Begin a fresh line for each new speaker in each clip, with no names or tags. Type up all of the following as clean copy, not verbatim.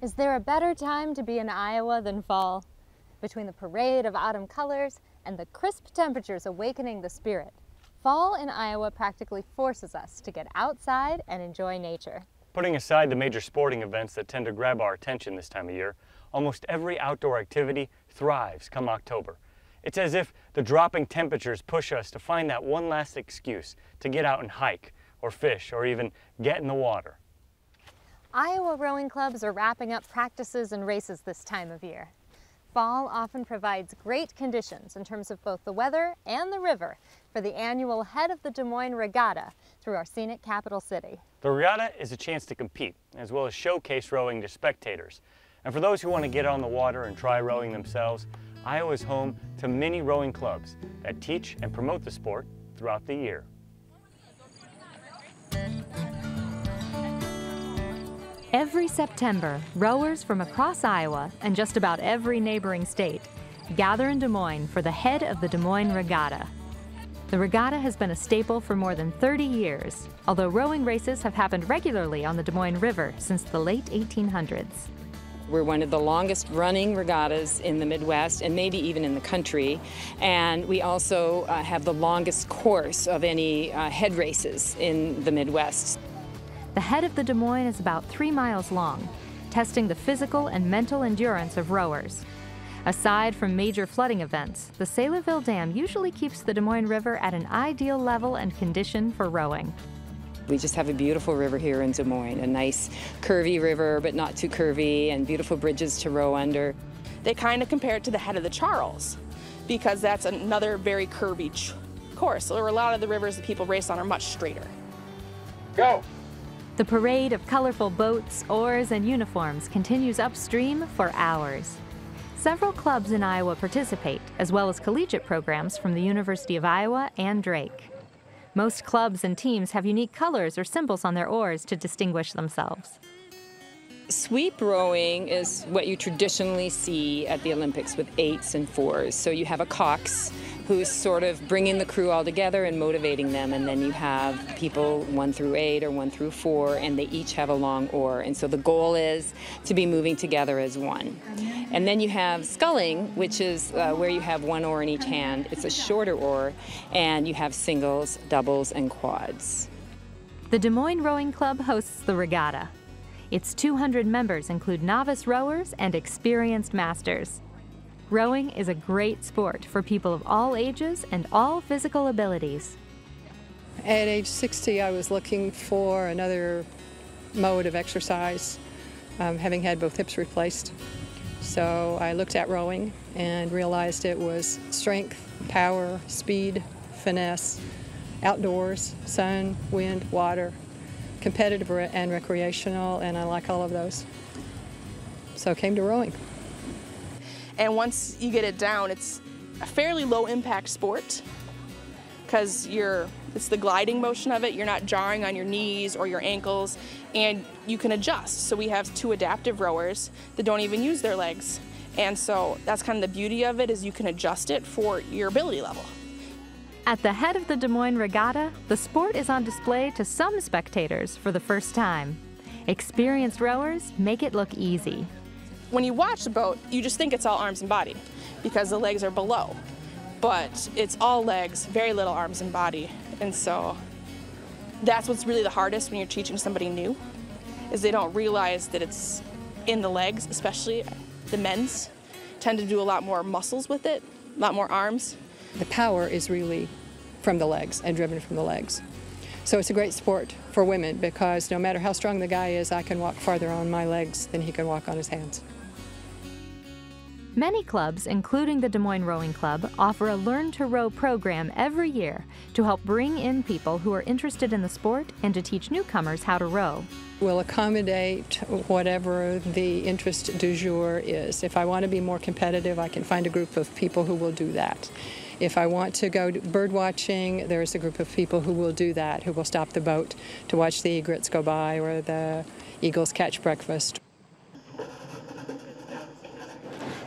Is there a better time to be in Iowa than fall? Between the parade of autumn colors and the crisp temperatures awakening the spirit, fall in Iowa practically forces us to get outside and enjoy nature.
Putting aside the major sporting events that tend to grab our attention this time of year, almost every outdoor activity thrives come October. It's as if the dropping temperatures push us to find that one last excuse to get out and hike, or fish, or even get in the water.
Iowa rowing clubs are wrapping up practices and races this time of year. Fall often provides great conditions in terms of both the weather and the river for the annual Head of the Des Moines Regatta through our scenic capital city.
The regatta is a chance to compete, as well as showcase rowing to spectators. And for those who want to get on the water and try rowing themselves, Iowa is home to many rowing clubs that teach and promote the sport throughout the year.
Every September, rowers from across Iowa and just about every neighboring state gather in Des Moines for the Head of the Des Moines Regatta. The regatta has been a staple for more than 30 years, although rowing races have happened regularly on the Des Moines River since the late 1800s.
We're one of the longest running regattas in the Midwest and maybe even in the country. And we also have the longest course of any head races in the Midwest.
The Head of the Des Moines is about 3 miles long, testing the physical and mental endurance of rowers. Aside from major flooding events, the Saylorville Dam usually keeps the Des Moines River at an ideal level and condition for rowing.
We just have a beautiful river here in Des Moines, a nice curvy river, but not too curvy, and beautiful bridges to row under.
They kind of compare it to the Head of the Charles, because that's another very curvy course. So a lot of the rivers that people race on are much straighter.
Go!
The parade of colorful boats, oars, and uniforms continues upstream for hours. Several clubs in Iowa participate, as well as collegiate programs from the University of Iowa and Drake. Most clubs and teams have unique colors or symbols on their oars to distinguish themselves.
Sweep rowing is what you traditionally see at the Olympics with 8s and 4s. So you have a cox who's sort of bringing the crew all together and motivating them, and then you have people 1 through 8 or 1 through 4, and they each have a long oar. And so the goal is to be moving together as one. And then you have sculling, which is where you have 1 oar in each hand. It's a shorter oar, and you have singles, doubles, and quads.
The Des Moines Rowing Club hosts the regatta. Its 200 members include novice rowers and experienced masters. Rowing is a great sport for people of all ages and all physical abilities.
At age 60, I was looking for another mode of exercise, having had both hips replaced. So I looked at rowing and realized it was strength, power, speed, finesse, outdoors, sun, wind, water, competitive and recreational, and I like all of those. So I came to rowing.
And once you get it down, it's a fairly low impact sport because it's the gliding motion of it. You're not jarring on your knees or your ankles, and you can adjust. So we have 2 adaptive rowers that don't even use their legs. And so that's kind of the beauty of it, is you can adjust it for your ability level.
At the Head of the Des Moines Regatta, the sport is on display to some spectators for the first time. Experienced rowers make it look easy.
When you watch the boat, you just think it's all arms and body because the legs are below. But it's all legs, very little arms and body. And so that's what's really the hardest when you're teaching somebody new, is they don't realize that it's in the legs, especially the men's tend to do a lot more muscles with it, a lot more arms.
The power is really from the legs and driven from the legs. So it's a great sport for women because no matter how strong the guy is, I can walk farther on my legs than he can walk on his hands.
Many clubs, including the Des Moines Rowing Club, offer a Learn to Row program every year to help bring in people who are interested in the sport and to teach newcomers how to row.
We'll accommodate whatever the interest du jour is. If I want to be more competitive, I can find a group of people who will do that. If I want to go bird watching, there's a group of people who will do that, who will stop the boat to watch the egrets go by or the eagles catch breakfast.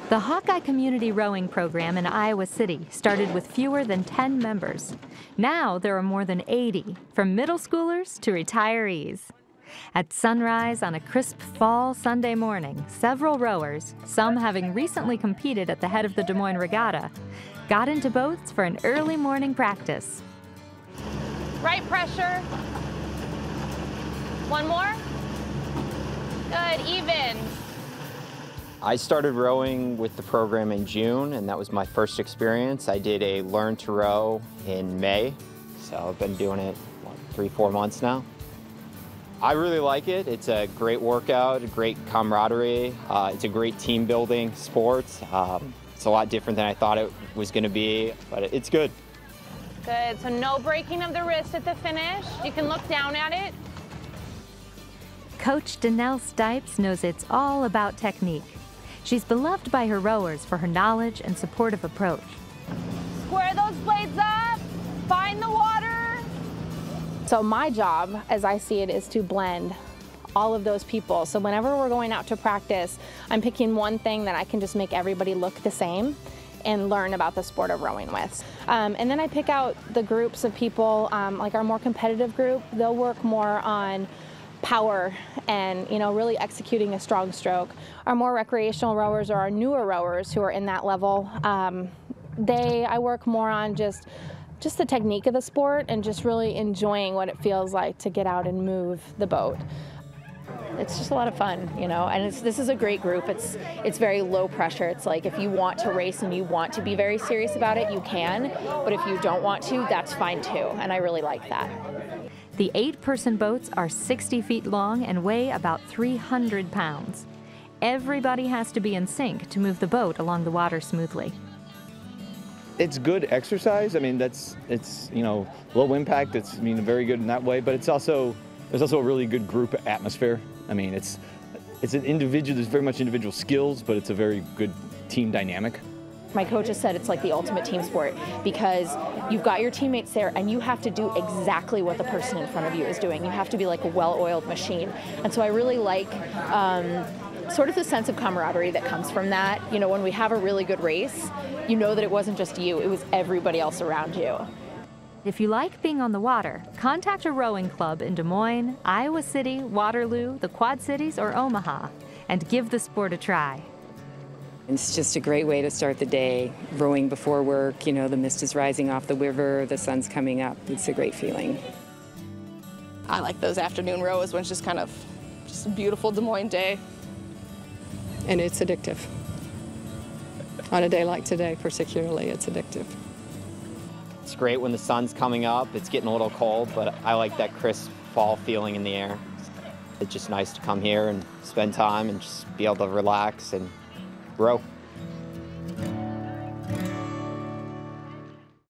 The Hawkeye Community Rowing Program in Iowa City started with fewer than 10 members. Now there are more than 80, from middle schoolers to retirees. At sunrise on a crisp fall Sunday morning, several rowers, some having recently competed at the head of the Des Moines Regatta, got into boats for an early morning practice.
Right pressure. One more. Good, even.
I started rowing with the program in June, and that was my first experience. I did a learn to row in May, so I've been doing it, what, 3-4 months now. I really like it. It's a great workout, a great camaraderie. It's a great team building sport. It's a lot different than I thought it was going to be, but it's good.
Good, so no breaking of the wrist at the finish. You can look down at it.
Coach Danelle Stipes knows it's all about technique. She's beloved by her rowers for her knowledge and supportive approach.
Square those blades up, find the water.
So my job, as I see it, is to blend all of those people. So whenever we're going out to practice, I'm picking one thing that I can just make everybody look the same and learn about the sport of rowing with. And then I pick out the groups of people, like our more competitive group. They'll work more on power and, you know, really executing a strong stroke. Our more recreational rowers or our newer rowers who are in that level, I work more on just the technique of the sport and just really enjoying what it feels like to get out and move the boat.
It's just a lot of fun, you know, and this is a great group. It's very low pressure. It's like if you want to race and you want to be very serious about it, you can, but if you don't want to, that's fine too, and I really like that.
The 8-person boats are 60 feet long and weigh about 300 pounds. Everybody has to be in sync to move the boat along the water smoothly.
It's good exercise. I mean, it's, you know, low impact. It's, I mean, very good in that way, but there's also a really good group atmosphere. I mean, it's an individual, there's very much individual skills, but it's a very good team dynamic.
My coach has said it's like the ultimate team sport because you've got your teammates there and you have to do exactly what the person in front of you is doing. You have to be like a well-oiled machine. And so I really like sort of the sense of camaraderie that comes from that. You know, when we have a really good race, you know that it wasn't just you, it was everybody else around you.
If you like being on the water, contact a rowing club in Des Moines, Iowa City, Waterloo, the Quad Cities, or Omaha, and give the sport a try.
It's just a great way to start the day, rowing before work, you know, the mist is rising off the river, the sun's coming up. It's a great feeling.
I like those afternoon rows when it's just kind of just a beautiful Des Moines day.
And it's addictive. On a day like today, particularly, it's addictive.
It's great when the sun's coming up. It's getting a little cold, but I like that crisp fall feeling in the air. It's just nice to come here and spend time and just be able to relax and row.